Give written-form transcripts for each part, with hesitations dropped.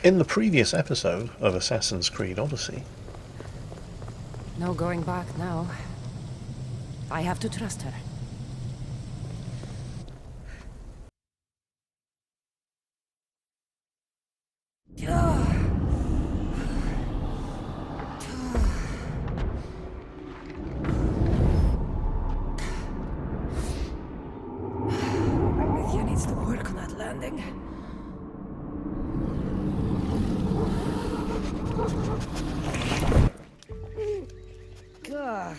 In the previous episode of Assassin's Creed Odyssey... No going back now. I have to trust her. Elysium needs to work on that landing. Gah.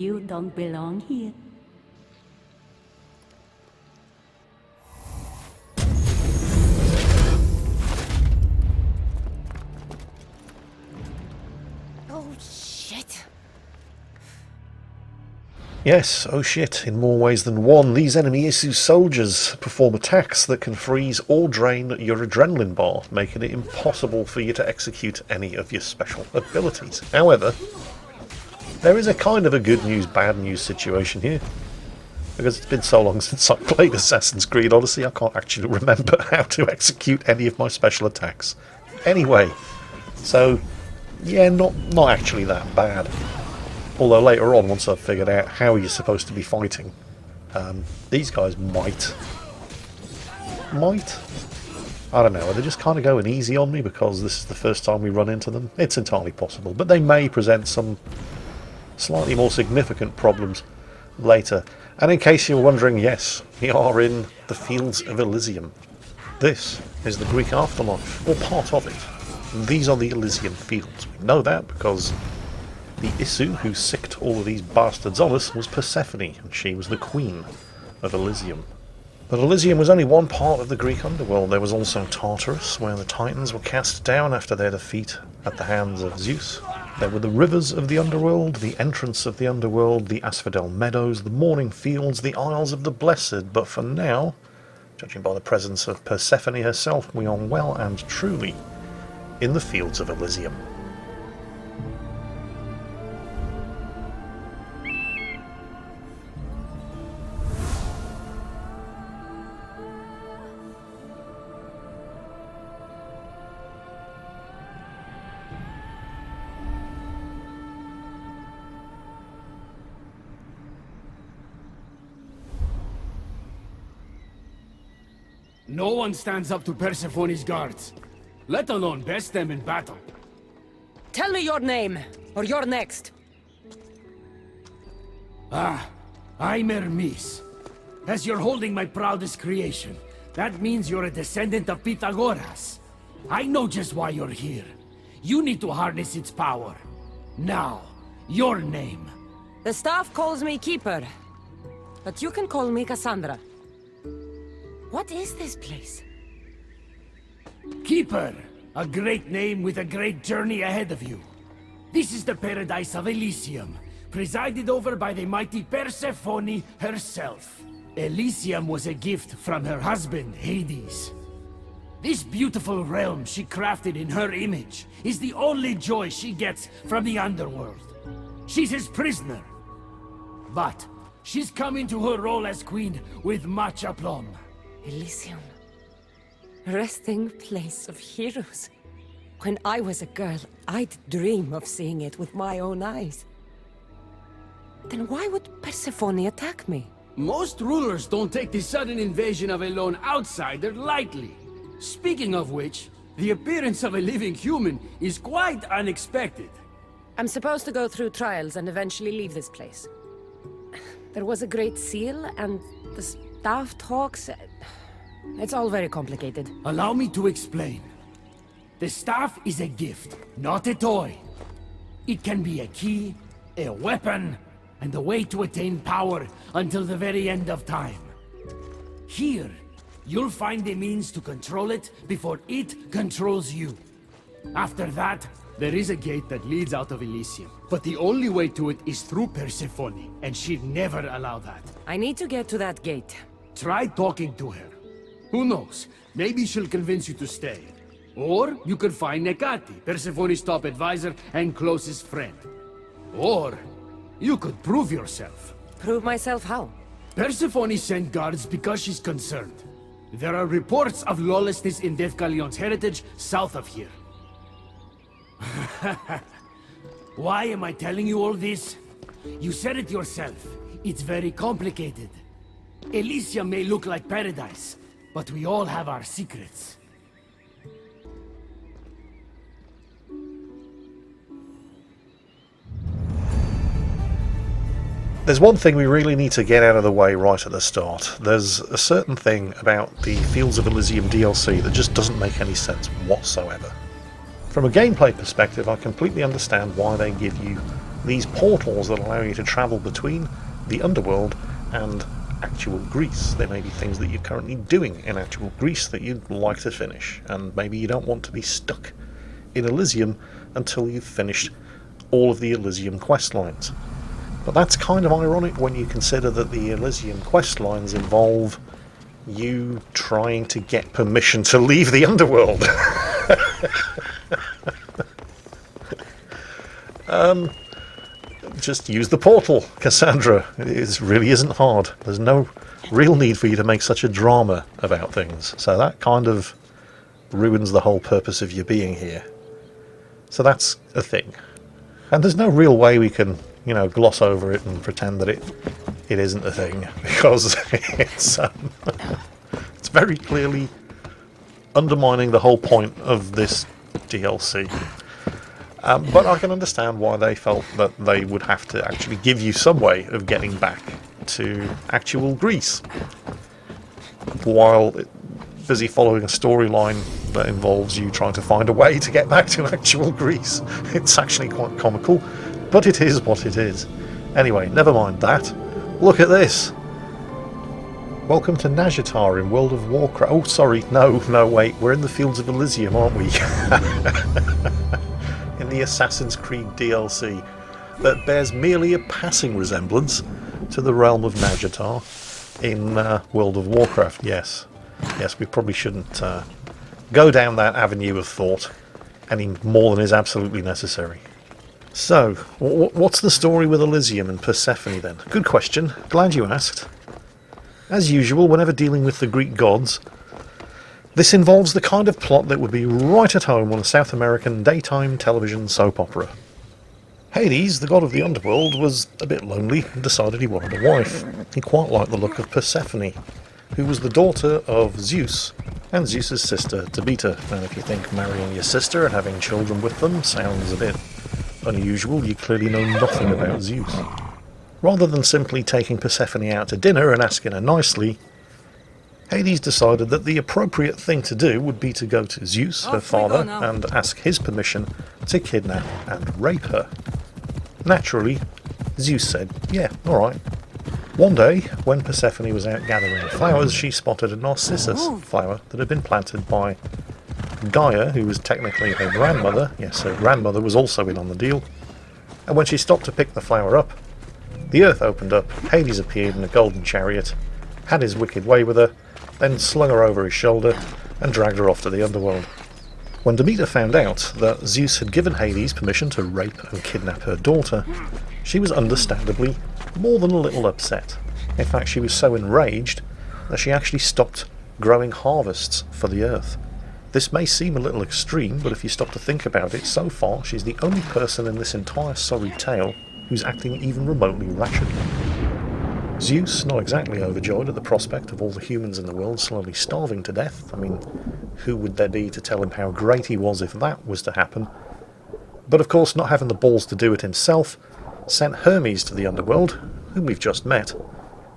You don't belong here. Oh, shit. Yes, oh shit, in more ways than one, these enemy issue soldiers perform attacks that can freeze or drain your adrenaline bar, making it impossible for you to execute any of your special abilities. However, there is a kind of a good news, bad news situation here. Because it's been so long since I played Assassin's Creed Odyssey, I can't actually remember how to execute any of my special attacks. Anyway, so, yeah, not actually that bad. Although later on, once I've figured out how you're supposed to be fighting, these guys might, I don't know, are they just kind of going easy on me because this is the first time we run into them? It's entirely possible, but they may present some slightly more significant problems later. And in case you're wondering, yes, we are in the fields of Elysium. This is the Greek afterlife, or part of it. These are the Elysian fields. We know that because the Isu who sicked all of these bastards on us was Persephone, and she was the queen of Elysium. But Elysium was only one part of the Greek underworld. There was also Tartarus, where the Titans were cast down after their defeat at the hands of Zeus. There were the rivers of the underworld, the entrance of the underworld, the Asphodel meadows, the morning fields, the Isles of the Blessed. But for now, judging by the presence of Persephone herself, we are well and truly in the fields of Elysium. No one stands up to Persephone's guards, let alone best them in battle. Tell me your name, or you're next. I'm Hermes. As you're holding my proudest creation, that means you're a descendant of Pythagoras. I know just why you're here. You need to harness its power. Now, your name. The staff calls me Keeper, but you can call me Cassandra. What is this place? Keeper, a great name with a great journey ahead of you. This is the paradise of Elysium, presided over by the mighty Persephone herself. Elysium was a gift from her husband, Hades. This beautiful realm she crafted in her image is the only joy she gets from the underworld. She's his prisoner. But she's come into her role as queen with much aplomb. Elysium. Resting place of heroes. When I was a girl, I'd dream of seeing it with my own eyes. Then why would Persephone attack me? Most rulers don't take the sudden invasion of a lone outsider lightly. Speaking of which, the appearance of a living human is quite unexpected. I'm supposed to go through trials and eventually leave this place. There was a great seal, and the staff talks... It's all very complicated. Allow me to explain. The staff is a gift, not a toy. It can be a key, a weapon, and a way to attain power until the very end of time. Here, you'll find the means to control it before it controls you. After that, There is a gate that leads out of Elysium, but the only way to it is through Persephone, and she'd never allow that. I need to get to that gate. Try talking to her. Who knows? Maybe she'll convince you to stay. Or you could find Nekati, Persephone's top advisor and closest friend. Or you could prove yourself. Prove myself how? Persephone sent guards because she's concerned. There are reports of lawlessness in Deathcallion's heritage south of here. Why am I telling you all this? You said it yourself. It's very complicated. Elysium may look like paradise, but we all have our secrets. There's one thing we really need to get out of the way right at the start. There's a certain thing about the Fields of Elysium DLC that just doesn't make any sense whatsoever. From a gameplay perspective, I completely understand why they give you these portals that allow you to travel between the underworld and actual Greece. There may be things that you're currently doing in actual Greece that you'd like to finish, and maybe you don't want to be stuck in Elysium until you've finished all of the Elysium quest lines. But that's kind of ironic when you consider that the Elysium quest lines involve you trying to get permission to leave the underworld. Just use the portal, Cassandra. It really isn't hard. There's no real need for you to make such a drama about things. So that kind of ruins the whole purpose of you being here. So that's a thing. And there's no real way we can, gloss over it and pretend that it isn't a thing, because it's very clearly undermining the whole point of this DLC. But I can understand why they felt that they would have to actually give you some way of getting back to actual Greece, while busy following a storyline that involves you trying to find a way to get back to actual Greece. It's actually quite comical, but it is what it is. Anyway, never mind that. Look at this. Welcome to Nazjatar in World of Warcraft. Oh, sorry, no, wait, we're in the Fields of Elysium, aren't we? In the Assassin's Creed DLC that bears merely a passing resemblance to the realm of Nazjatar in World of Warcraft. Yes, we probably shouldn't go down that avenue of thought any more than is absolutely necessary. So, what's the story with Elysium and Persephone then? Good question, glad you asked. As usual, whenever dealing with the Greek gods, this involves the kind of plot that would be right at home on a South American daytime television soap opera. Hades, the god of the underworld, was a bit lonely and decided he wanted a wife. He quite liked the look of Persephone, who was the daughter of Zeus and Zeus's sister Tabita. And if you think marrying your sister and having children with them sounds a bit unusual, you clearly know nothing about Zeus. Rather than simply taking Persephone out to dinner and asking her nicely, Hades decided that the appropriate thing to do would be to go to Zeus, her father, and ask his permission to kidnap and rape her. Naturally, Zeus said, yeah, alright. One day, when Persephone was out gathering flowers, she spotted a narcissus flower that had been planted by Gaia, who was technically her grandmother. Yes, her grandmother was also in on the deal. And when she stopped to pick the flower up, the earth opened up, Hades appeared in a golden chariot, had his wicked way with her, then slung her over his shoulder and dragged her off to the underworld. When Demeter found out that Zeus had given Hades permission to rape and kidnap her daughter, she was understandably more than a little upset. In fact, she was so enraged that she actually stopped growing harvests for the earth. This may seem a little extreme, but if you stop to think about it, so far she's the only person in this entire sorry tale who's acting even remotely rationally. Zeus, not exactly overjoyed at the prospect of all the humans in the world slowly starving to death. I mean, who would there be to tell him how great he was if that was to happen? But of course, not having the balls to do it himself, sent Hermes to the underworld, whom we've just met,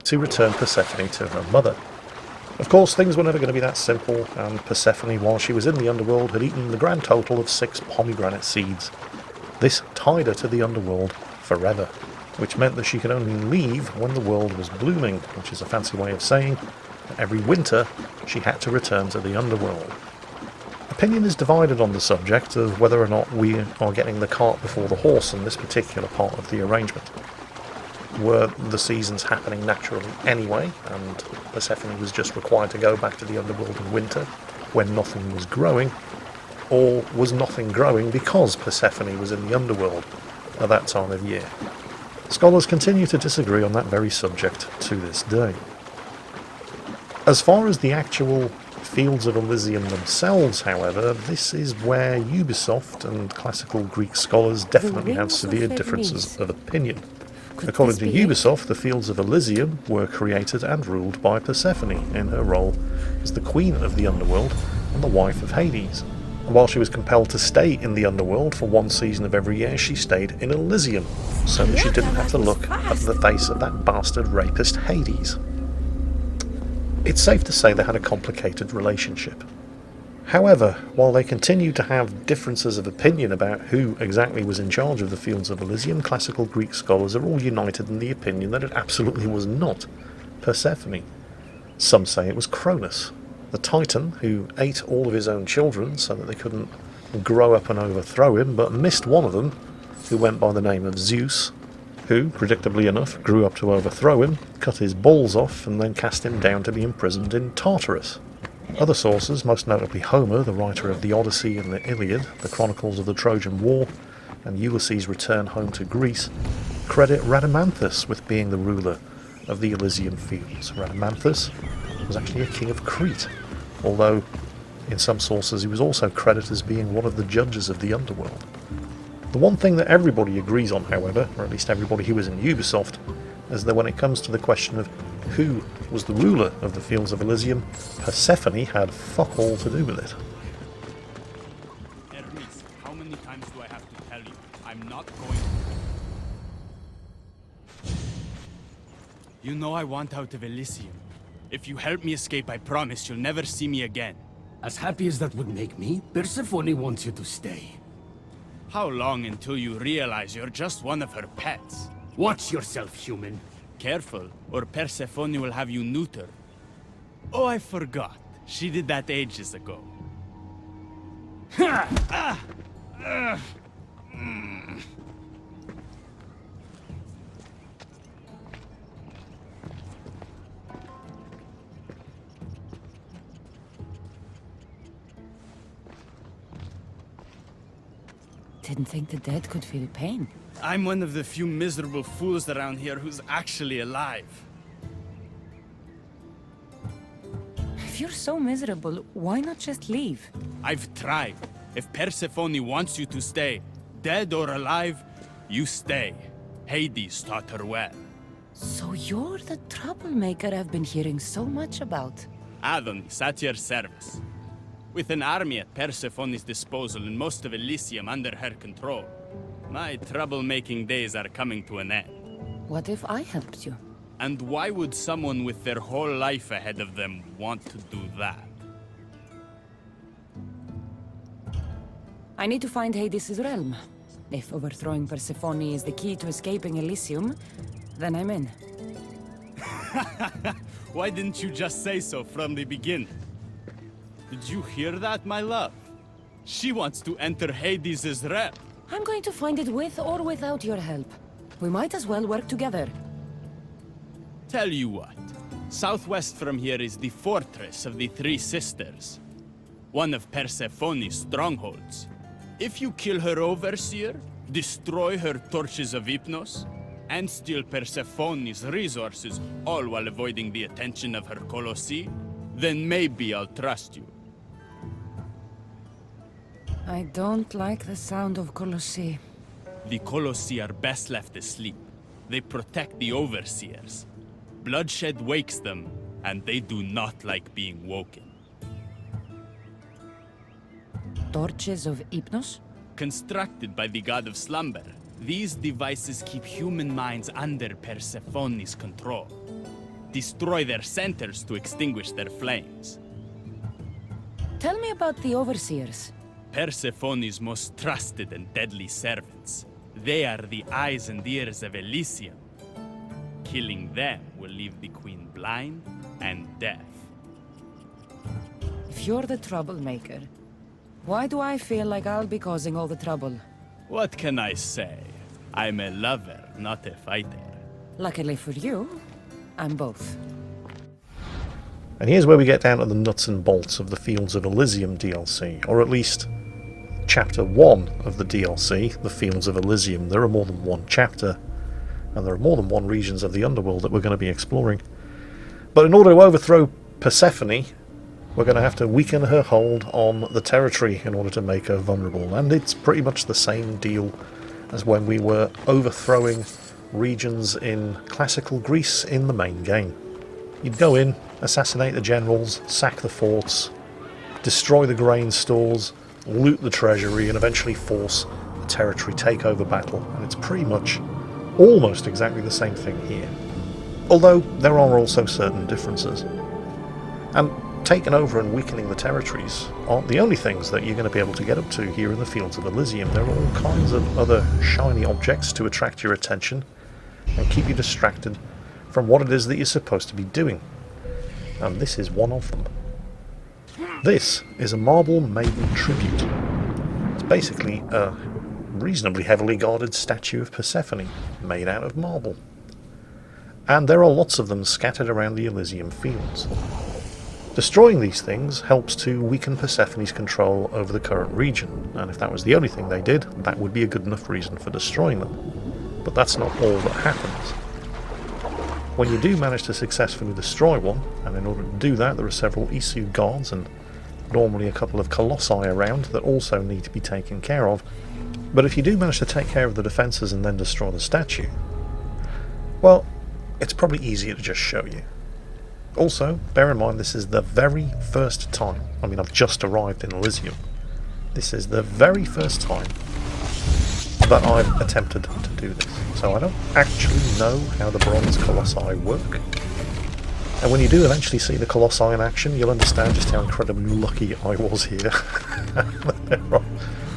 to return Persephone to her mother. Of course, things were never going to be that simple, and Persephone, while she was in the underworld, had eaten the grand total of 6 pomegranate seeds. This tied her to the underworld forever, which meant that she could only leave when the world was blooming, which is a fancy way of saying that every winter she had to return to the underworld. Opinion is divided on the subject of whether or not we are getting the cart before the horse in this particular part of the arrangement. Were the seasons happening naturally anyway, and Persephone was just required to go back to the underworld in winter when nothing was growing, or was nothing growing because Persephone was in the underworld at that time of year? Scholars continue to disagree on that very subject to this day. As far as the actual Fields of Elysium themselves, however, this is where Ubisoft and classical Greek scholars definitely have severe differences of opinion. According to Ubisoft, the Fields of Elysium were created and ruled by Persephone in her role as the queen of the underworld and the wife of Hades. And while she was compelled to stay in the underworld for one season of every year, she stayed in Elysium, so that she didn't have to look at the face of that bastard rapist Hades. It's safe to say they had a complicated relationship. However, while they continued to have differences of opinion about who exactly was in charge of the Fields of Elysium, classical Greek scholars are all united in the opinion that it absolutely was not Persephone. Some say it was Cronus, the Titan who ate all of his own children so that they couldn't grow up and overthrow him, but missed one of them, who went by the name of Zeus, who, predictably enough, grew up to overthrow him, cut his balls off, and then cast him down to be imprisoned in Tartarus. Other sources, most notably Homer, the writer of the Odyssey and the Iliad, the chronicles of the Trojan War, and Ulysses' return home to Greece, credit Rhadamanthus with being the ruler of the Elysian fields. Rhadamanthus was actually a king of Crete, although in some sources he was also credited as being one of the judges of the underworld. The one thing that everybody agrees on, however, or at least everybody who was in Ubisoft, is that when it comes to the question of who was the ruler of the Fields of Elysium, Persephone had fuck all to do with it. Hermes, how many times do I have to tell you? I'm not going to... You know I want out of Elysium. If you help me escape, I promise you'll never see me again. As happy as that would make me, Persephone wants you to stay. How long until you realize you're just one of her pets? Watch yourself, human. Careful, or Persephone will have you neutered. Oh, I forgot. She did that ages ago. Didn't think the dead could feel pain. I'm one of the few miserable fools around here who's actually alive. If you're so miserable, why not just leave? I've tried. If Persephone wants you to stay, dead or alive, you stay. Hades taught her well. So you're the troublemaker I've been hearing so much about. Adonis, at your service. With an army at Persephone's disposal and most of Elysium under her control, my troublemaking days are coming to an end. What if I helped you? And why would someone with their whole life ahead of them want to do that? I need to find Hades' realm. If overthrowing Persephone is the key to escaping Elysium, then I'm in. Why didn't you just say so from the beginning? Did you hear that, my love? She wants to enter Hades' realm. I'm going to find it with or without your help. We might as well work together. Tell you what, southwest from here is the fortress of the Three Sisters, one of Persephone's strongholds. If you kill her overseer, destroy her torches of Hypnos, and steal Persephone's resources, all while avoiding the attention of her Colossi, then maybe I'll trust you. I don't like the sound of Colossi. The Colossi are best left asleep. They protect the overseers. Bloodshed wakes them, and they do not like being woken. Torches of Hypnos? Constructed by the god of slumber, these devices keep human minds under Persephone's control. Destroy their centers to extinguish their flames. Tell me about the overseers. Persephone's most trusted and deadly servants. They are the eyes and ears of Elysium. Killing them will leave the queen blind and deaf. If you're the troublemaker, Why do I feel like I'll be causing all the trouble? What can I say? I'm a lover, not a fighter. Luckily for you, I'm both. And here's where we get down to the nuts and bolts of the Fields of Elysium DLC, or at least Chapter 1 of the DLC, the Fields of Elysium. There are more than one chapter, and there are more than one regions of the underworld that we're going to be exploring. But in order to overthrow Persephone, we're going to have to weaken her hold on the territory in order to make her vulnerable. And it's pretty much the same deal as when we were overthrowing regions in classical Greece in the main game. You'd go in, assassinate the generals, sack the forts, destroy the grain stores, loot the treasury, and eventually force a territory takeover battle. And it's pretty much almost exactly the same thing here. Although there are also certain differences. And taking over and weakening the territories aren't the only things that you're going to be able to get up to here in the Fields of Elysium. There are all kinds of other shiny objects to attract your attention and keep you distracted from what it is that you're supposed to be doing. And this is one of them. This is a marble maiden tribute. It's basically a reasonably heavily guarded statue of Persephone made out of marble. And there are lots of them scattered around the Elysium fields. Destroying these things helps to weaken Persephone's control over the current region, and if that was the only thing they did, that would be a good enough reason for destroying them. But that's not all that happens. When you do manage to successfully destroy one, and in order to do that there are several Isu guards and normally a couple of colossi around that also need to be taken care of, but if you do manage to take care of the defences and then destroy the statue, well, it's probably easier to just show you. Also, bear in mind this is the very first time, I mean I've just arrived in Elysium, this is the very first time that I've attempted to do this. So I don't actually know how the bronze colossi work. And when you do eventually see the colossi in action, you'll understand just how incredibly lucky I was here.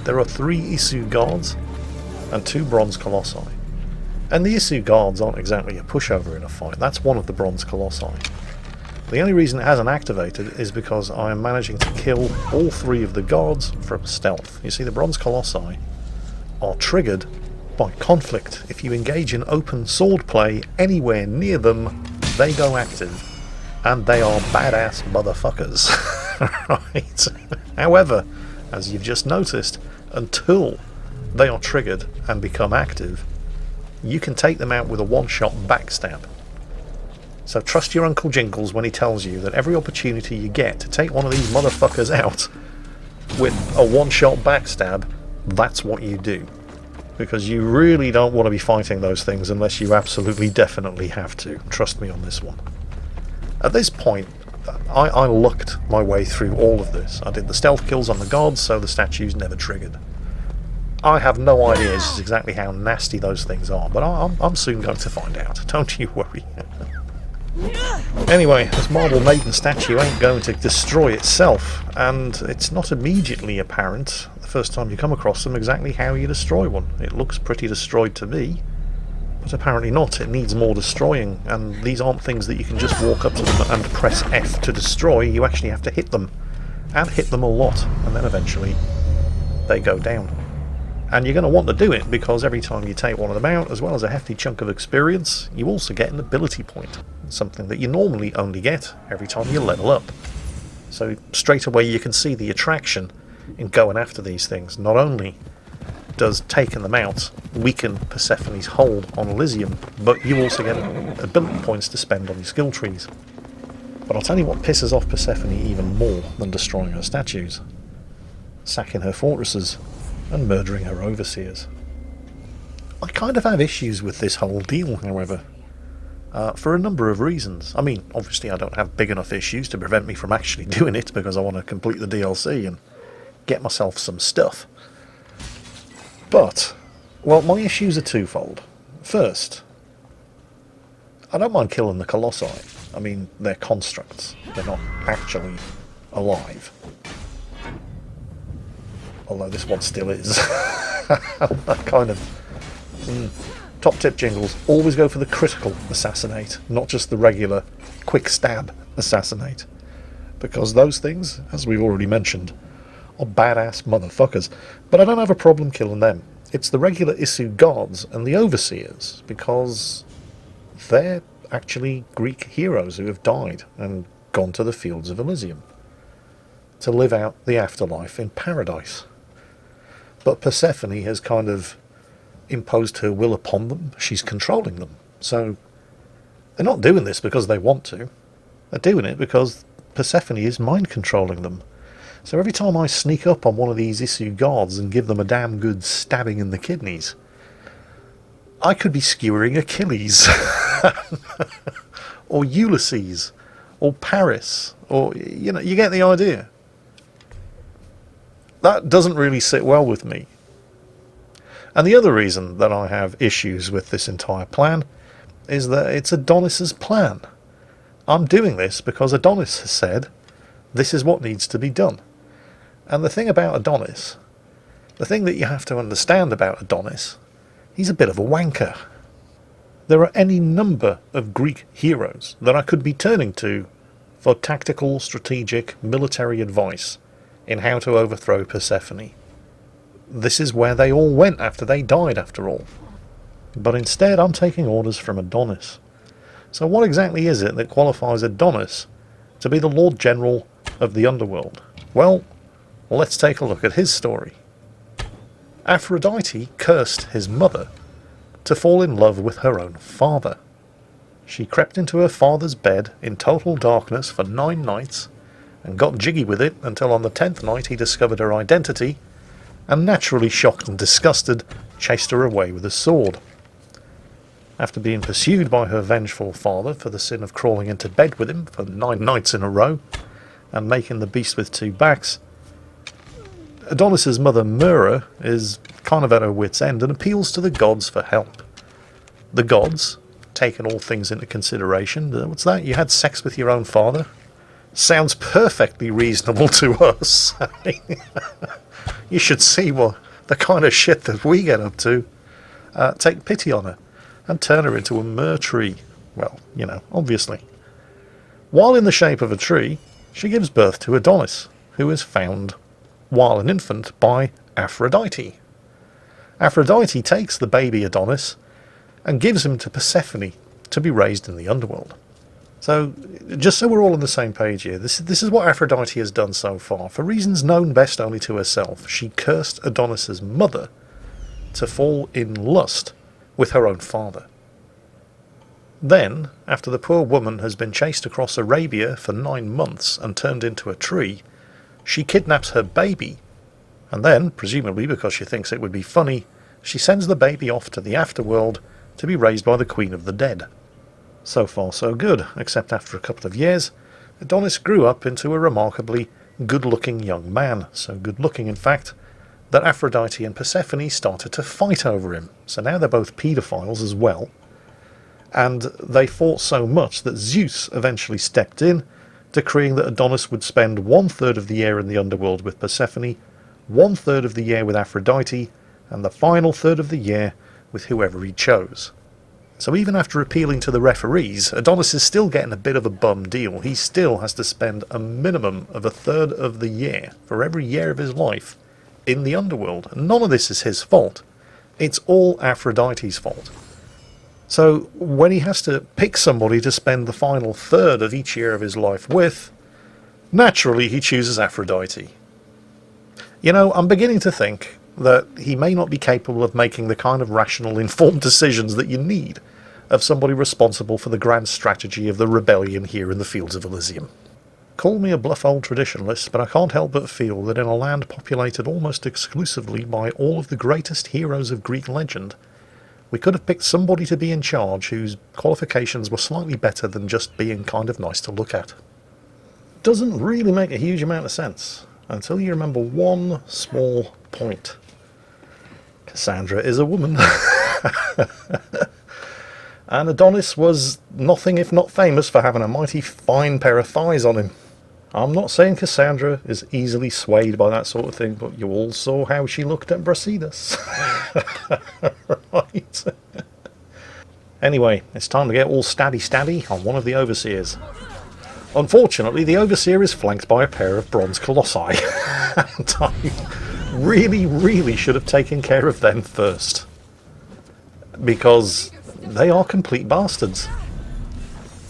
there are 3 Isu guards and 2 bronze colossi. And the Isu guards aren't exactly a pushover in a fight, that's one of the bronze colossi. The only reason it hasn't activated is because I am managing to kill all 3 of the guards from stealth. You see, the bronze colossi are triggered by conflict. If you engage in open sword play anywhere near them, they go active, and they are badass motherfuckers. Right? However, as you've just noticed, until they are triggered and become active, you can take them out with a one-shot backstab. So trust your Uncle Jingles when he tells you that every opportunity you get to take one of these motherfuckers out with a one-shot backstab, that's what you do. Because you really don't want to be fighting those things unless you absolutely definitely have to. Trust me on this one. At this point, I lucked my way through all of this. I did the stealth kills on the gods, so the statues never triggered. I have no idea just exactly how nasty those things are, but I'm soon going to find out. Don't you worry. Anyway, this marble maiden statue ain't going to destroy itself, and it's not immediately apparent the first time you come across them exactly how you destroy one. It looks pretty destroyed to me, but apparently not. It needs more destroying, and these aren't things that you can just walk up to them and press F to destroy. You actually have to hit them, and hit them a lot, and then eventually they go down. And you're going to want to do it because every time you take one of them out, as well as a hefty chunk of experience, you also get an ability point, something that you normally only get every time you level up. So straight away you can see the attraction in going after these things. Not only does taking them out weaken Persephone's hold on Elysium, but you also get ability points to spend on your skill trees. But I'll tell you what pisses off Persephone even more than destroying her statues: sacking her fortresses and murdering her overseers. I kind of have issues with this whole deal, however, for a number of reasons. I mean, obviously I don't have big enough issues to prevent me from actually doing it because I want to complete the DLC and get myself some stuff. But, well, my issues are twofold. First, I don't mind killing the colossi. I mean, they're constructs. They're not actually alive. Although this one still is. That kind of... Top tip, Jingles. Always go for the critical assassinate, not just the regular quick stab assassinate. Because those things, as we've already mentioned, are badass motherfuckers. But I don't have a problem killing them. It's the regular Isu gods and the overseers, because they're actually Greek heroes who have died and gone to the fields of Elysium to live out the afterlife in paradise. But Persephone has kind of imposed her will upon them. She's controlling them. So they're not doing this because they want to. They're doing it because Persephone is mind controlling them. So every time I sneak up on one of these Isu gods and give them a damn good stabbing in the kidneys, I could be skewering Achilles, or Ulysses, or Paris, or, you know, you get the idea. That doesn't really sit well with me. And the other reason that I have issues with this entire plan is that it's Adonis's plan. I'm doing this because Adonis has said this is what needs to be done. And the thing about Adonis, the thing that you have to understand about Adonis, he's a bit of a wanker. There are any number of Greek heroes that I could be turning to for tactical, strategic, military advice in how to overthrow Persephone. This is where they all went after they died, after all. But instead I'm taking orders from Adonis. So what exactly is it that qualifies Adonis to be the Lord General of the Underworld? Well, let's take a look at his story. Aphrodite cursed his mother to fall in love with her own father. She crept into her father's bed in total darkness for 9 nights and got jiggy with it until on the 10th night he discovered her identity and, naturally shocked and disgusted, chased her away with a sword. After being pursued by her vengeful father for the sin of crawling into bed with him for 9 nights in a row and making the beast with 2 backs, Adonis's mother Myrrha is kind of at her wit's end and appeals to the gods for help. The gods, taking all things into consideration, what's that? You had sex with your own father? Sounds perfectly reasonable to us. I mean, you should see what the kind of shit that we get up to. Take pity on her and turn her into a myrrh tree. Well, you know, obviously. While in the shape of a tree, she gives birth to Adonis, who is found while an infant by Aphrodite. Aphrodite takes the baby Adonis and gives him to Persephone to be raised in the underworld. So, just so we're all on the same page here, this is what Aphrodite has done so far. For reasons known best only to herself, she cursed Adonis's mother to fall in lust with her own father. Then, after the poor woman has been chased across Arabia for 9 months and turned into a tree, she kidnaps her baby, and then, presumably because she thinks it would be funny, she sends the baby off to the afterworld to be raised by the Queen of the Dead. So far so good, except after a couple of years, Adonis grew up into a remarkably good-looking young man, so good-looking in fact, that Aphrodite and Persephone started to fight over him. So now they're both paedophiles as well, and they fought so much that Zeus eventually stepped in, decreeing that Adonis would spend 1/3 of the year in the underworld with Persephone, 1/3 of the year with Aphrodite, and the final third of the year with whoever he chose. So even after appealing to the referees, Adonis is still getting a bit of a bum deal. He still has to spend a minimum of 1/3 of the year, for every year of his life, in the underworld. And none of this is his fault. It's all Aphrodite's fault. So when he has to pick somebody to spend the final third of each year of his life with, naturally he chooses Aphrodite. You know, I'm beginning to think that he may not be capable of making the kind of rational, informed decisions that you need of somebody responsible for the grand strategy of the rebellion here in the fields of Elysium. Call me a bluff old traditionalist, but I can't help but feel that in a land populated almost exclusively by all of the greatest heroes of Greek legend, we could have picked somebody to be in charge whose qualifications were slightly better than just being kind of nice to look at. Doesn't really make a huge amount of sense until you remember one small point. Cassandra is a woman. And Adonis was nothing if not famous for having a mighty fine pair of thighs on him. I'm not saying Cassandra is easily swayed by that sort of thing, but you all saw how she looked at Brasidas. Right. Anyway, it's time to get all stabby on one of the overseers. Unfortunately, the Overseer is flanked by a pair of bronze colossi, and I really should have taken care of them first, because they are complete bastards.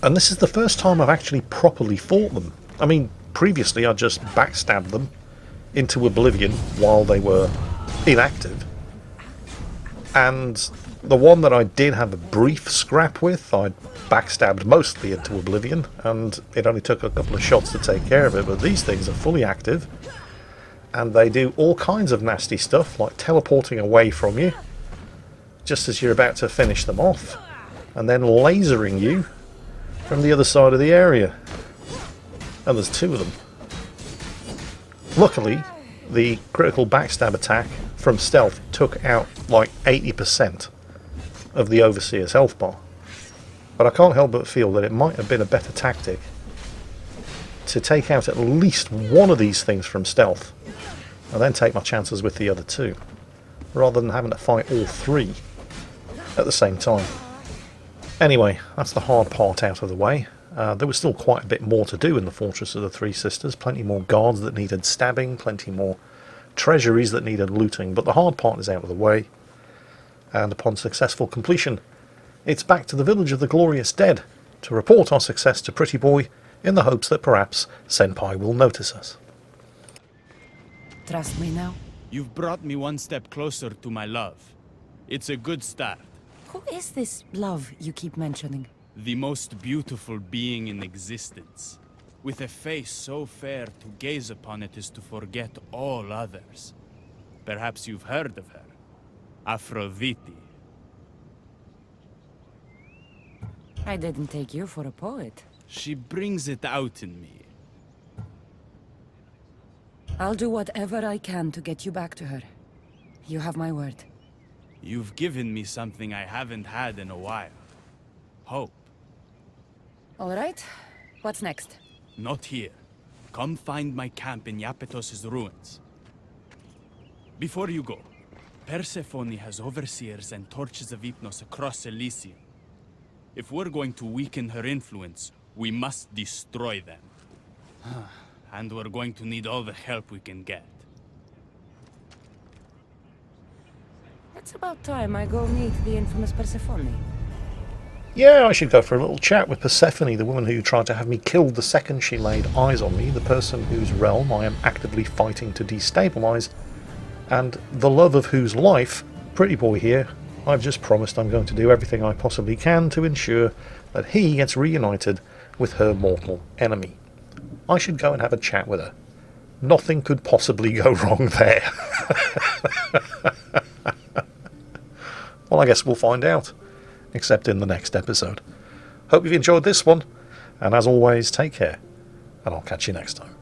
And this is the first time I've actually properly fought them. I mean, previously I just backstabbed them into oblivion while they were inactive. And the one that I did have a brief scrap with, I backstabbed mostly into oblivion, and it only took a couple of shots to take care of it. But these things are fully active, and they do all kinds of nasty stuff, like teleporting away from you just as you're about to finish them off, and then lasering you from the other side of the area. And there's two of them. Luckily, the critical backstab attack from stealth took out like 80% of the Overseer's health bar. But I can't help but feel that it might have been a better tactic to take out at least one of these things from stealth, and then take my chances with the other two, rather than having to fight all three at the same time. Anyway, that's the hard part out of the way. There was still quite a bit more to do in the Fortress of the Three Sisters. Plenty more guards that needed stabbing, plenty more treasuries that needed looting, but the hard part is out of the way. And upon successful completion, it's back to the village of the Glorious Dead to report our success to Pretty Boy, in the hopes that perhaps Senpai will notice us. Trust me now? You've brought me one step closer to my love. It's a good start. Who is this love you keep mentioning? The most beautiful being in existence. With a face so fair, to gaze upon it is to forget all others. Perhaps you've heard of her. Aphrodite. I didn't take you for a poet. She brings it out in me. I'll do whatever I can to get you back to her. You have my word. You've given me something I haven't had in a while. Hope. All right. What's next? Not here. Come find my camp in Iapetos' ruins. Before you go, Persephone has overseers and torches of Hypnos across Elysium. If we're going to weaken her influence, we must destroy them. And we're going to need all the help we can get. It's about time I go meet the infamous Persephone. Yeah, I should go for a little chat with Persephone, the woman who tried to have me killed the second she laid eyes on me, the person whose realm I am actively fighting to destabilise, and the love of whose life, Pretty Boy here, I've just promised I'm going to do everything I possibly can to ensure that he gets reunited with her mortal enemy. I should go and have a chat with her. Nothing could possibly go wrong there. Well, I guess we'll find out, except in the next episode. Hope you've enjoyed this one, and as always, take care, and I'll catch you next time.